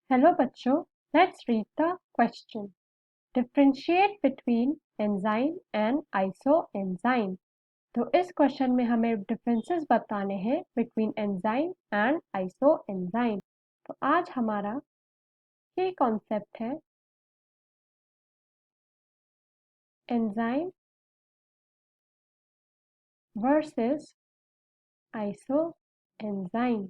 Hello बच्चों, let's read the question. Differentiate between enzyme and isoenzyme. तो इस question में हमें डिफरेंसेस बताने हैं बिटवीन एंजाइम एंड आइसोएंजाइम। तो आज हमारा ये कॉन्सेप्ट है एंजाइम वर्सेस आइसोएंजाइम।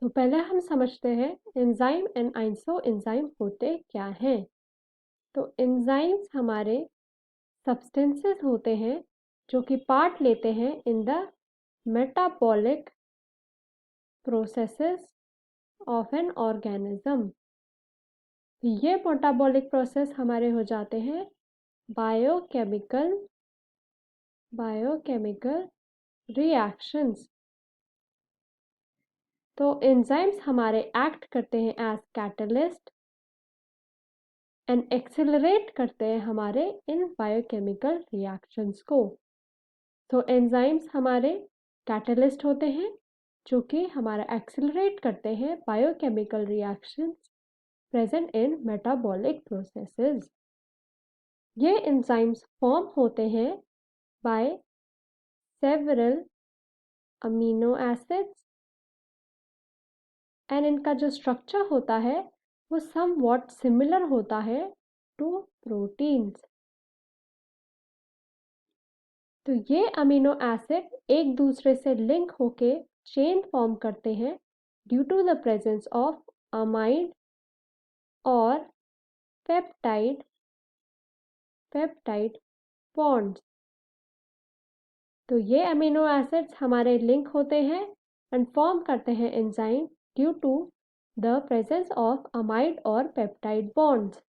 तो पहले हम समझते हैं एंजाइम एंड आइसोएंजाइम होते क्या हैं। तो एंजाइम्स हमारे सब्सटेंसेस होते हैं जो कि पार्ट लेते हैं in the metabolic processes of an organism. ये मेटाबॉलिक प्रोसेस हमारे हो जाते हैं बायोकेमिकल रिएक्शंस। तो एंजाइम्स हमारे एक्ट करते हैं एज कैटलिस्ट एंड एक्सेलरेट करते हैं हमारे इन बायोकेमिकल रिएक्शंस को। तो एंजाइम्स हमारे कैटलिस्ट होते हैं जो कि हमारा एक्सेलरेट करते हैं biochemical reactions present in metabolic processes. ये एंजाइम्स फॉर्म होते हैं by several amino acids and इनका जो स्ट्रक्चर होता है वो समवॉट सिमिलर होता है टू प्रोटीन्स। तो ये अमीनो एसिड एक दूसरे से लिंक होके चेन फॉर्म करते हैं due to the presence of amide और पेप्टाइड बॉन्ड्स। तो ये अमीनो एसिड्स हमारे लिंक होते हैं एंड फॉर्म करते हैं enzyme due to the presence of amide और पेप्टाइड बॉन्ड्स।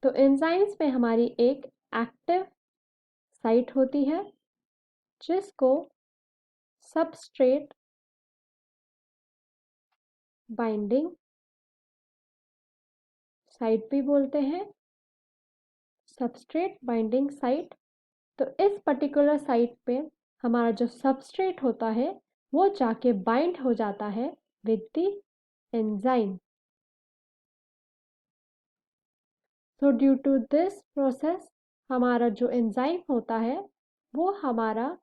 तो एंजाइम्स में हमारी एक एक्टिव साइट होती है जिसको सबस्ट्रेट बाइंडिंग साइट भी बोलते हैं, सबस्ट्रेट बाइंडिंग साइट। तो इस पर्टिकुलर साइट पे हमारा जो सबस्ट्रेट होता है वो जाके बाइंड हो जाता है with the enzyme. So due to this process हमारा जो एंजाइम होता है वो हमारा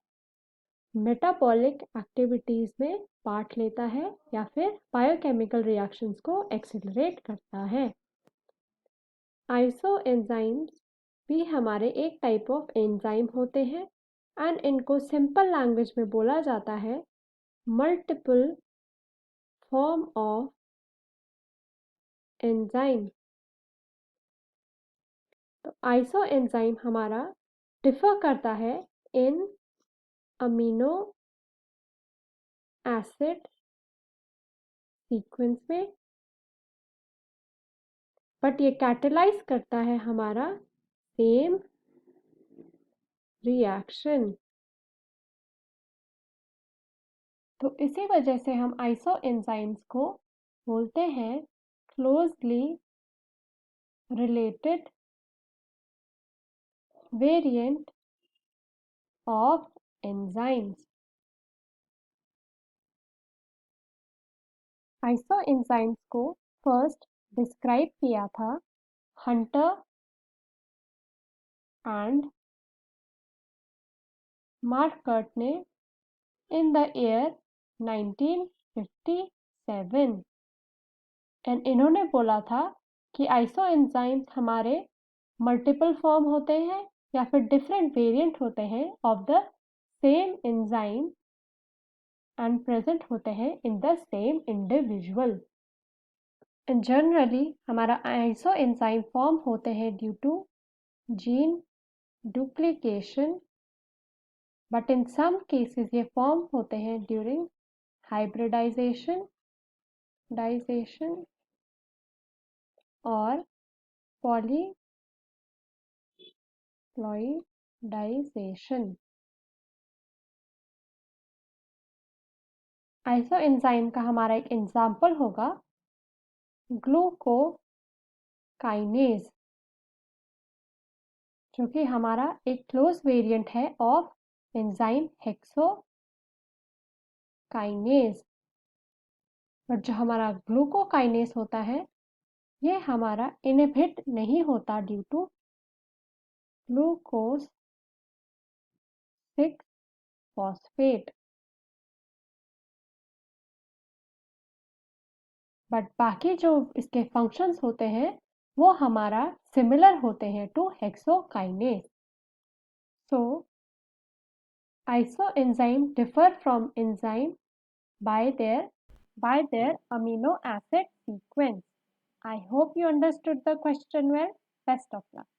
मेटाबॉलिक एक्टिविटीज में पार्ट लेता है या फिर बायोकेमिकल रिएक्शंस को एक्सेलरेट करता है। आइसोएंजाइम्स भी हमारे एक टाइप ऑफ एंजाइम होते हैं एंड इनको सिंपल लैंग्वेज में बोला जाता है मल्टीपल फॉर्म ऑफ एंजाइम। तो आइसोएंजाइम हमारा डिफर करता है इन अमीनो एसिड सीक्वेंस में, बट ये कैटेलाइज करता है हमारा सेम रिएक्शन। तो इसी वजह से हम आइसोएंजाइम्स को बोलते हैं closely related variant of enzymes. Isoenzymes को फर्स्ट डिस्क्राइब किया था हंटर एंड मार्कर्ट ने इन द ईयर 1957 एंड इन्होंने बोला था कि आइसोएंजाइम्स हमारे मल्टीपल फॉर्म होते हैं या फिर डिफरेंट वेरिएंट होते हैं of the same enzyme and present होते हैं in the same individual. And generally हमारा आइसोएंजाइम फॉर्म होते हैं due to gene duplication, but in some cases ये फॉर्म होते हैं ड्यूरिंग हाइब्रिडाइजेशन और पॉलीप्लॉइडाइजेशन। आइसोएंजाइम का हमारा एक एग्जाम्पल होगा ग्लूकोकाइनेज, जो कि हमारा एक क्लोज वेरिएंट है ऑफ एंजाइम हेक्सोकाइनेज। बट जो हमारा ग्लूकोकाइनेस होता है ये हमारा इनहिबिट नहीं होता due to glucose 6 phosphate. But बाकी जो इसके फंक्शंस होते हैं वो हमारा सिमिलर होते हैं to hexokinase. So isoenzyme differ from enzyme by their amino acid sequence. I hope you understood the question well. Best of luck.